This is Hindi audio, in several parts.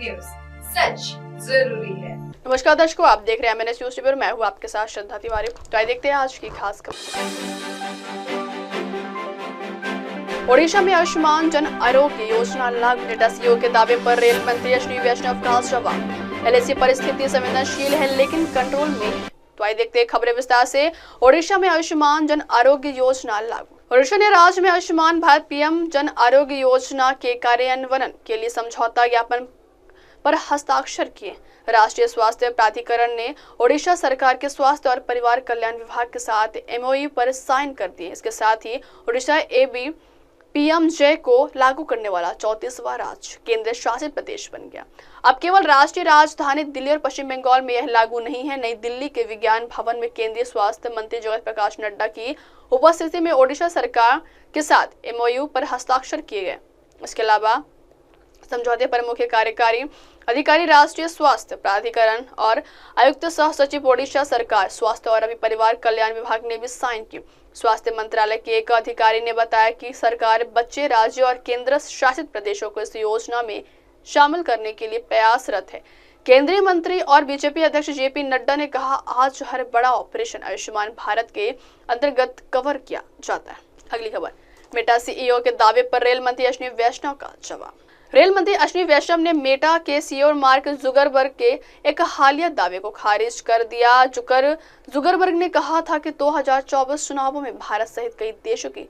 न्यूज, सच जरूरी है। नमस्कार दर्शकों, आप देख रहे हैं MNS न्यूज टीवी और मैं हूं आपके साथ श्रद्धा तिवारी। तो आइए देखते हैं आज की खास खबर। ओडिशा में आयुष्मान जन आरोग्य योजना लागू, डेटा सीओ के दावे पर रेल मंत्री अश्विनी वैष्णव का जवाब। LAC परिस्थिति संवेदनशील है लेकिन कंट्रोल में है। तो आइए देखते हैं खबरें विस्तार से। ओडिशा में आयुष्मान जन आरोग्य योजना लागू। ओडिशा ने राज्य में आयुष्मान भारत PM जन आरोग्य योजना के कार्यान्वयन के लिए समझौता ज्ञापन पर हस्ताक्षर किए। राष्ट्रीय स्वास्थ्य प्राधिकरण ने ओडिशा सरकार के स्वास्थ्य और परिवार कल्याण विभाग के साथ MOU पर साइन कर दिए। इसके साथ ही ओडिशा ABPMJ को लागू करने वाला 34वां राज्य केंद्र शासित प्रदेश बन गया। अब केवल राष्ट्रीय राजधानी दिल्ली और पश्चिम बंगाल में यह लागू नहीं है। नई दिल्ली के विज्ञान भवन में केंद्रीय स्वास्थ्य मंत्री जगत प्रकाश नड्डा की उपस्थिति में ओडिशा सरकार के साथ MOU पर हस्ताक्षर किए गए। इसके अलावा समझौते पर मुख्य कार्यकारी अधिकारी, राष्ट्रीय स्वास्थ्य प्राधिकरण और आयुक्त सह सचिव ओडिशा सरकार स्वास्थ्य और परिवार कल्याण विभाग ने भी साइन की। स्वास्थ्य मंत्रालय के एक अधिकारी ने बताया कि सरकार बच्चे, राज्यों और केंद्र शासित प्रदेशों को इस योजना में शामिल करने के लिए प्रयासरत है। केंद्रीय मंत्री और बीजेपी अध्यक्ष JP नड्डा ने कहा, आज हर बड़ा ऑपरेशन आयुष्मान भारत के अंतर्गत कवर किया जाता है। अगली खबर, मेटा CEO के दावे पर रेल मंत्री अश्विनी वैष्णव का जवाब। रेल मंत्री अश्विनी वैष्णव ने मेटा के CEO मार्क जुगरबर्ग के एक हालिया दावे को खारिज कर दिया। जुगरबर्ग ने कहा था कि 2024 चुनावों में भारत सहित कई देशों की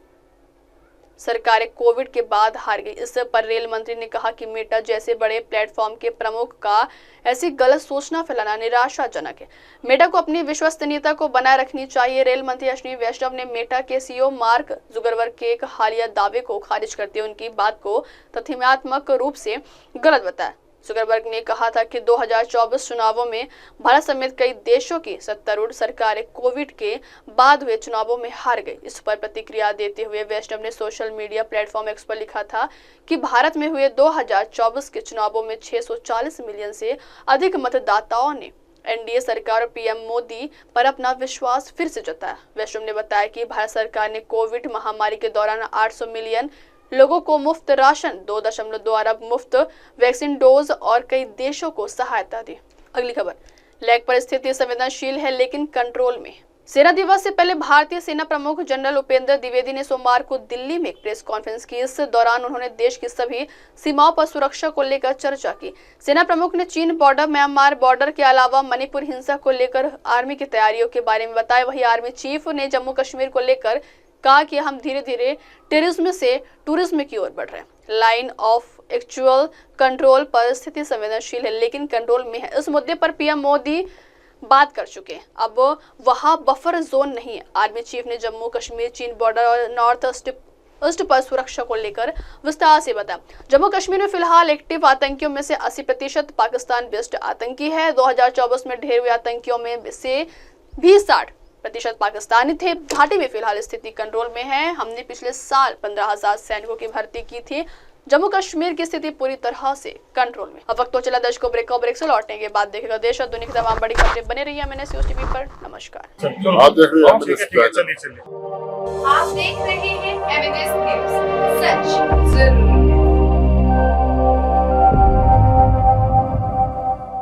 सरकारें कोविड के बाद हार गई। इस पर रेल मंत्री ने कहा कि मेटा जैसे बड़े प्लेटफॉर्म के प्रमुख का ऐसी गलत सूचना फैलाना निराशाजनक है। मेटा को अपनी विश्वसनीयता को बनाए रखनी चाहिए। रेल मंत्री अश्विनी वैष्णव ने मेटा के CEO मार्क जुगरबर्ग के एक हालिया दावे को खारिज करते हुए उनकी बात को तथ्यात्मक रूप से गलत बताया। जुगरबर्ग ने कहा था कि 2024 चुनावों में भारत समेत कई देशों की सत्तारूढ़ सरकारें कोविड के बाद हुए चुनावों में हार गई। इस पर प्रतिक्रिया देते हुए वैष्णव ने सोशल मीडिया प्लेटफॉर्म X पर लिखा था कि भारत में हुए 2024 के चुनावों में 640 मिलियन से अधिक मतदाताओं ने NDA सरकार और PM मोदी पर अपना विश्वास फिर से जताया। वैष्णव ने बताया कि भारत सरकार ने कोविड महामारी के दौरान 800 मिलियन लोगों को मुफ्त राशन, 2.2 अरब मुफ्त वैक्सीन डोज और कई देशों को सहायता दी। अगली खबर, लेग परिस्थिति संवेदनशील है लेकिन कंट्रोल में। सेना दिवस से पहले भारतीय सेना प्रमुख जनरल उपेंद्र द्विवेदी ने सोमवार को दिल्ली में एक प्रेस कॉन्फ्रेंस की। इस दौरान उन्होंने देश की सभी सीमाओं पर सुरक्षा को लेकर चर्चा की। सेना प्रमुख ने चीन बॉर्डर, म्यांमार बॉर्डर के अलावा मणिपुर हिंसा को लेकर आर्मी की तैयारियों के बारे में बताया। वहीं आर्मी चीफ ने जम्मू कश्मीर को लेकर कहा कि हम धीरे धीरे टेररिज्म से टूरिज्म की ओर बढ़ रहे हैं। लाइन ऑफ एक्चुअल कंट्रोल परिस्थिति संवेदनशील है लेकिन कंट्रोल में है। इस मुद्दे पर PM मोदी बात कर चुके हैं। अब वहां बफर जोन नहीं है। आर्मी चीफ ने जम्मू कश्मीर, चीन बॉर्डर और नॉर्थ ईस्ट पर सुरक्षा को लेकर विस्तार से बताया। जम्मू कश्मीर में फिलहाल एक्टिव आतंकियों में से 80% पाकिस्तान बेस्ड आतंकी है। 2024 में ढेर हुए आतंकियों में से भी 60% पाकिस्तानी थे। घाटी में फिलहाल स्थिति कंट्रोल में है। हमने पिछले साल 15,000 सैनिकों की भर्ती की थी। जम्मू कश्मीर की स्थिति पूरी तरह से कंट्रोल में। अब वक्त तो चला दर्शकों ब्रेक से लौटने के बाद देखेगा देश और दुनिया की तमाम बड़ी खबरें। बने रहिए MNS न्यूज टीवी पर। नमस्कार। आप देख रहे हैं MNS न्यूज, सच जरूरी।